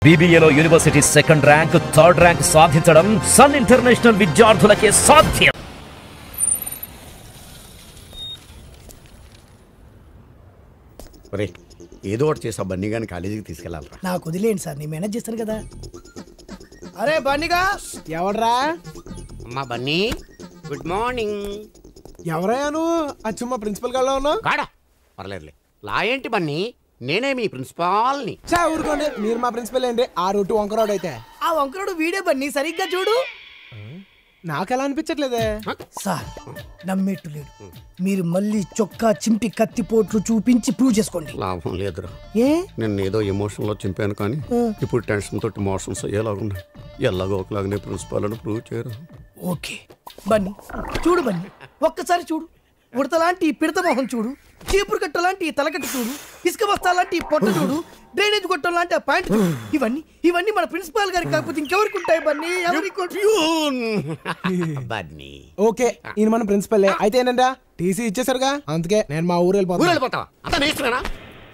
BBAలో university second rank, third rank సాధించడం Sun international విద్యార్థులకే సాధ్యం. ఏదో ఒకటి చేసా బన్నీ గాని కాలేజీకి తీసుకెళ్ళాలరా. నాకు వదిలేండి సార్, నేను మేనేజ్ చేస్తాను కదా. అరే బన్నీగా, ఎవడ్రా? అమ్మా బన్నీ, గుడ్ మార్నింగ్. ఎవరయ్యా నువ్వు? అచ్చుమ్మ ప్రిన్సిపల్ గారిలో ఉన్నావు. కాడా పర్లేదులే. లా ఏంటి బన్నీ, నేనే మీ ప్రిన్సిపాల్ని. ఊరుకోండి, మీరు మా ప్రిన్సిపల్ ఏంటి? ఆ రూటు వంకరోడ్ అయితే ఆ వంకరోడు వీడే బన్నీ, సరిగ్గా చూడు. నాకెలా అనిపించట్లేదే సార్, నమ్మేట్టు లేదు. మీరు మళ్ళీ చొక్కా చింపి కత్తిపోట్లు చూపించి ప్రూవ్ చేసుకోండి. లాభం లేదురా, ఏ నేను ఏదో ఎమోషన్ లో చింపాను కానీ ఇప్పుడు టెన్షన్ తోటి మోషన్స్ అయ్యేలాగున్నాయి. ఎలాగో ఒకలాగానే ప్రిన్సిపాల్ అని ప్రూవ్ చేయరు. ఓకే బన్నీ, చూడు బన్నీ, ఒక్కసారి చూడు. ఉడతలాంటి పిడత మొహం చూడు, చీపురు కట్ట లాంటి తలకట్టు చూడు, ఇసుక బస్తా లాంటి పొట్ట చూడు, డ్రైనేజ్ గొట్టం లాంటి ఆ పాయింట్ చూడు. ఇవన్నీ మన ప్రిన్సిపాల్ గారికి కాకపోతే ఇంకెవరికి ఉంటాయి బన్నీ? ఓకే, ఈయన మన ప్రిన్సిపల్ అయితే ఏంటంటే టీసీ ఇచ్చేసారుగా, అందుకే నేను మా ఊరు వెళ్ళిపోతాను.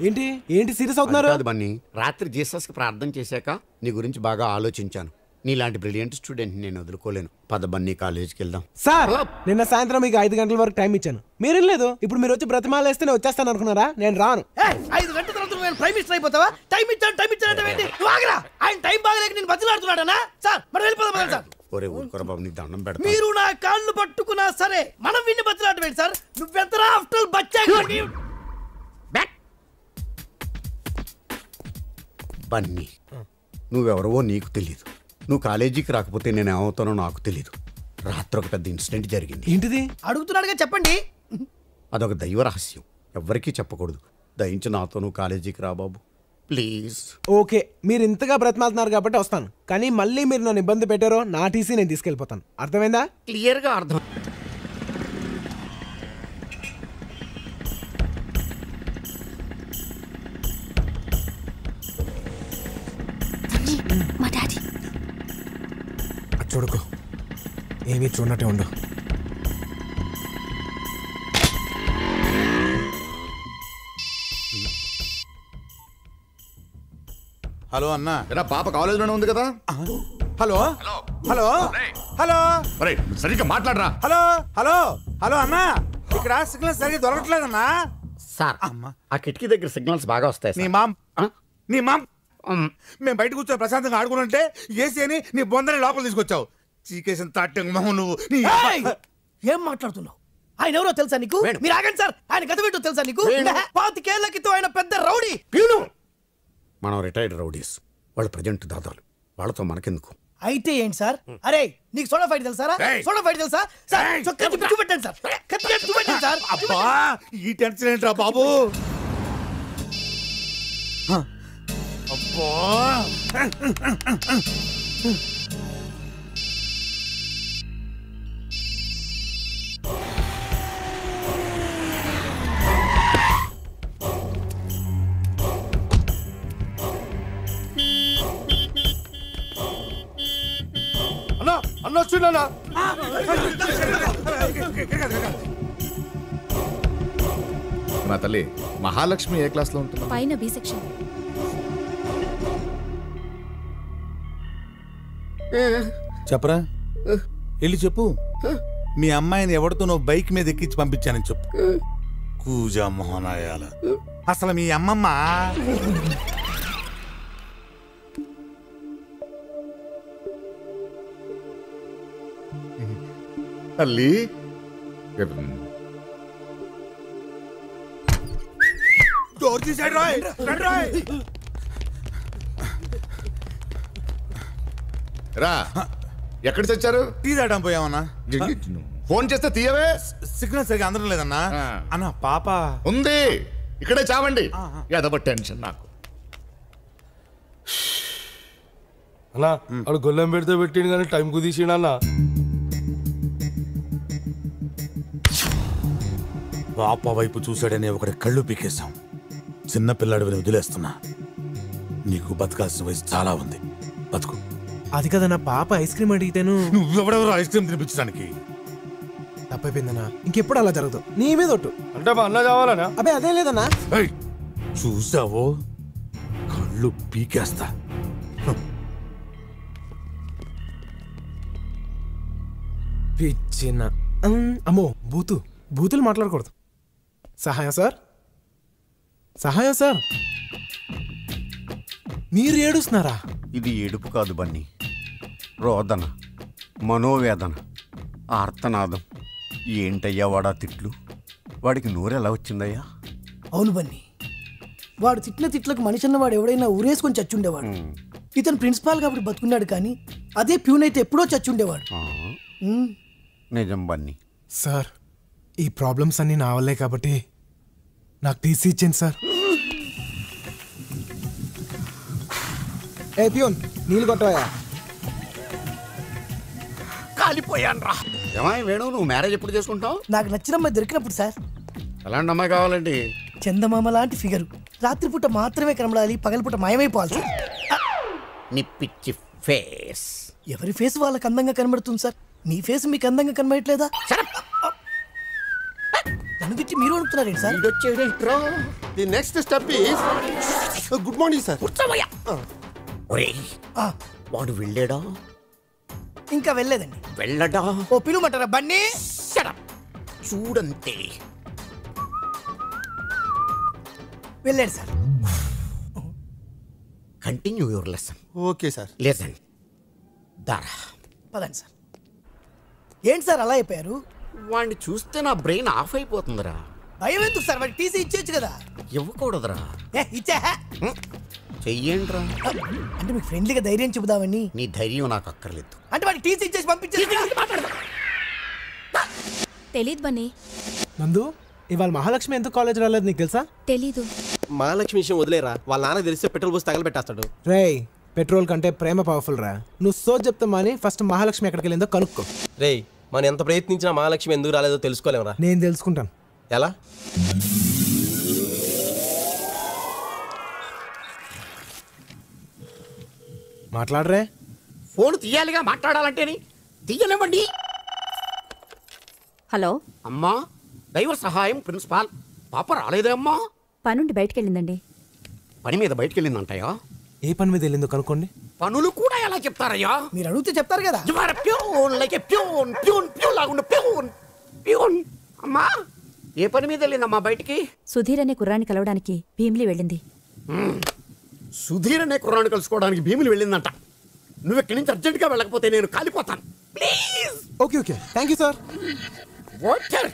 ఏంటి ఏంటి సీరియస్ అవుతున్నారు? బన్నీ, రాత్రి జీసస్ కి ప్రార్థన చేశాక నీ గురించి బాగా ఆలోచించాను. నీలాంటి బ్రిలియంట్ స్టూడెంట్ నేను వదులుకోలేను. పద బన్నీ, కాలేజీకి వెళ్దాం. సార్, నిన్న సాయంత్రం మీకు 5 గంటల వరకు టైం ఇచ్చాను, మీరేం లేదు. ఇప్పుడు మీరు వచ్చి బ్రతిమాల వేస్తే నేను వచ్చేస్తాను అనుకున్నారా? నేను రాను. 5 గంటల తర్వాత నేను ప్రైమ్ మినిస్టర్ అయిపోతావా? టైం ఇచ్చాను ఆయన టైం బాగలేక నేను బతిలాడుతున్నాడనా? సార్ మనం వెళ్ళిపోదాం సార్. ఒరే ఊరుకోరా బాబు, నీకు దండం పెడతా. మీరు నా కాళ్ళు పట్టుకున్నా సరే మనం విన్ని బతిలాడటం ఏంటి సార్? నువ్వెంతరా ఆఫ్టర్ బచ్చా బన్నీ, నువ్వెవరవో నీకు తెలీదు. నువ్వు కాలేజీకి రాకపోతే నేను ఏమవుతానో నాకు తెలీదు. రాత్రి ఒక పెద్ద ఇన్సిడెంట్ జరిగింది. ఏంటిది? అడుగుతున్నాడుగా చెప్పండి. అదొక దైవ రహస్యం, ఎవ్వరికీ చెప్పకూడదు. దయించి నాతో నువ్వు కాలేజీకి రా బాబు, ప్లీజ్. ఓకే, మీరు ఇంతగా బ్రతిమాలుతున్నారు కాబట్టి వస్తాను, కానీ మళ్ళీ మీరు నన్ను ఇబ్బంది పెట్టారో నా టీసీ నేను తీసుకెళ్ళిపోతాను. అర్థమైందా? క్లియర్గా అర్థం. మా డాడీ చూడుకో, ఏమీ చూడనట్టే ఉండు. హలో అన్నా, ఏరా పాప కాలేజీలోనే ఉంది కదా? హలో హలో హలో, సరిగ్గా మాట్లాడరా. హలో హలో హలో అన్నా, ఇక్కడ సిగ్నల్ సరిగ్గా దొరకట్లేదన్నా. సార్, ఆ కిటికీ దగ్గర సిగ్నల్స్ బాగా వస్తాయి. నీ మామ్ మేము బయట కూర్చొని ప్రశాంతంగా ఆడుకుంటుంటే ఏసీ అని నీ బొందని లోపల తీసుకొచ్చావు. చీకేసిన తాటంగ్ మొహం నువ్వు. ఏం మాట్లాడుతున్నావు? ఆయన ఎవరో తెలుసా నీకు? మీరు ఆగండి సార్, ఆయన గత ఏంటో తెలుసా నీకు? 25 ఏళ్ల క్రితం ఆయన పెద్ద రౌడీ. మనం రిటైర్డ్ రౌడీస్, వాళ్ళు ప్రజెంట్ దాదాలు, వాళ్ళతో మనకెందుకు? అయితే ఏంటి సార్? అరే నీకు సోడా ఫైట్ తెలుసా? సోడా ఫైట్ తెలుసా? చూపెట్టండి సార్, చూపెట్టండి సార్. అబ్బా, ఈ టెన్షన్ ఏంట్రా బాబు? అబ్బా, అన్న వచ్చిందన్నా. నా తల్లి మహాలక్ష్మి ఏ క్లాస్ లో ఉంటుంది? పైన బి సెక్షన్. చెప్పరా, వెళ్ళి చెప్పు. మీ అమ్మాయిని ఎవరితో నువ్వు బైక్ మీద ఎక్కించి పంపించానని చెప్పు. కూజా మోహనాయాల, అసలు మీ అమ్మమ్మ తల్లి. డోర్ తీసాడు రాయ్. రా, ఎక్కడ చచ్చారు? టీ తాగడం పోయామన్నా. ఫోన్ చేస్తే తీయవే. సిగ్నల్ సరిగా అందడం లేదన్నా. అన్న పాప ఉంది, ఇక్కడే చావండి. ఏదో టెన్షన్ నాకు. అన్నా అడు గొల్లెం పెడితే పెట్టిండు కానీ టైం కుదిసిండు అన్న. పాప వైపు చూశాడని ఒకటి కళ్ళు పీకేశాం. చిన్న పిల్లాడిని వదిలేస్తున్నా. నీకు బతకాల్సిన వయసు చాలా ఉంది, బతుకు. అది కదన్నా, పాప ఐస్ క్రీమ్ అడిగితేను నువ్వెవడెవరో ఐస్ క్రీమ్ తినిపించడానికి. తప్పైపోయిందన్నా, ఇంకెప్పుడు అలా జరగదు. నీ మీద ఒట్టు. అంటే మా అన్న కావాలనా? అబ్బే అదేం లేదన్నా. చూసావో, కళ్ళు పీకేస్తా. పిచ్చిన అమ్మో బూతులు మాట్లాడకూడదు. సహాయం సార్, సహాయం సార్. మీరు ఏడుస్తున్నారా? ఇది ఏడుపు కాదు బన్నీ, రోదన, మనోవేదన, ఆర్తనాదం. ఏంటయ్యా వాడా తిట్లు? వాడికి నోరెలా వచ్చిందయ్యా? అవును బన్నీ, వాడు తిట్ల తిట్లకు మనిషి అన్నవాడు ఎవడైనా ఊరేసుకొని చచ్చుండేవాడు. ఇతను ప్రిన్సిపాల్ కాబట్టి బతుకున్నాడు, కానీ అదే ప్యూన్ అయితే ఎప్పుడో చచ్చుండేవాడు. నిజం బన్నీ. సార్, ఈ ప్రాబ్లమ్స్ అన్నీ నా వల్లే కాబట్టి నాకు టీసీ ఇచ్చింది సార్. ఏ ప్యూన్, నీళ్ళు కొట్టవా? కాలిపోయాను రా. ఏమాయి వేణు, నువ్వు మ్యారేజ్ ఎప్పుడు చేసుకుంటావు? నాకు నచ్చిన అమ్మాయి దొరికినప్పుడు సార్. ఎలాంటి అమ్మాయి కావాలండి? చందమామ లాంటి ఫిగరు, రాత్రిపూట మాత్రమే కనబడాలి, పగలపూట మాయమైపోవాలి సార్. నీ పిచ్చి ఫేస్. ఎవరి ఫేస్ వాళ్ళకి అందంగా కనబడుతుంది సార్. మీ ఫేస్ మీకు అందంగా కనబడట్లేదా? నన్ను తిట్టి మీరు అడుగుతున్నారేంటి sir? The next step is good morning sir. వాడు వెళ్ళాడా? ఇంకా వెళ్ళలేదండి. వెళ్ళడా? ఓ పిలువమంటారా బన్నీ? చూడంతే. వెళ్ళాడు sir. Continue your lesson. Okay sir. Lesson. దారా పదండి సార్. ఏంటి సార్ అలా అయిపోయారు? వాడిని చూస్తే నా బ్రెయిన్ ఆఫ్ అయిపోతుందిరా. భయం ఎందుకు సార్? వాడికి టీసీ ఇచ్చేచ్చు కదా. ఇవ్వకూడదురా. ఇచ్చా చెయ్యండిరా. అంటే మీకు ఫ్రెండ్లీగా ధైర్యం చెబుదామని. నీ ధైర్యం నాకు అక్కర్లేదు. అంటే వాడికి టీసీ ఇచ్చేసి పంపించేసి. తెలీదు బన్నీ. నందు, ఇవాళ మహాలక్ష్మి ఎందుకు కాలేజ్ రాలేదు నీకు తెలుసా? తెలీదు. మహాలక్ష్మి విషయం వదిలేరా, వాళ్ళ నాన్న తెలిస్తే పెట్రోల్ పోసి తగలబెట్టేస్తాడు. రేయ్, పెట్రోల్ కంటే ప్రేమ పవర్ఫుల్ రా. నువ్వు సోజ్ చెప్తామని ఫస్ట్ మహాలక్ష్మి ఎక్కడికి వెళ్ళిందో కనుక్కో. రేయ్, మనం ఎంత ప్రయత్నించినా మహాలక్ష్మి ఎందుకు రాలేదో తెలుసుకోలేమరా. నేను తెలుసుకుంటాను. ఎలా? మాట్లాడరే. ఫోన్ తీయాలిగా మాట్లాడాలంటేని. తీయనివ్వండి. హలో అమ్మా, దైవ సహాయం ప్రిన్సిపాల్. పాప రాలేదే అమ్మా? పనుండి బయటకెళ్ళిందండి. పని మీద బయటికి వెళ్ళిందంటయ్యా. ఏ పని మీద వెళ్ళిందో కనుక్కోండి. పనులు కూడా ఎలా చెప్తారయ్యా? మీరు అడిగితే చెప్తారు కదా. ప్యూన్. అమ్మా, ఏ పని మీద వెళ్ళిందమ్మా బయటికి? సుధీర్ అనే కుర్రాన్ని కలవడానికి భీమిలి వెళ్ళింది. సుధీర్ అనే కుర్రాన్ని కలుసుకోవడానికి భీములు వెళ్ళిందంట. నువ్వు ఇక్కడి నుంచి అర్జెంట్గా వెళ్ళకపోతే నేను కాలిపోతాను. Please. Okay okay, thank you sir. Water.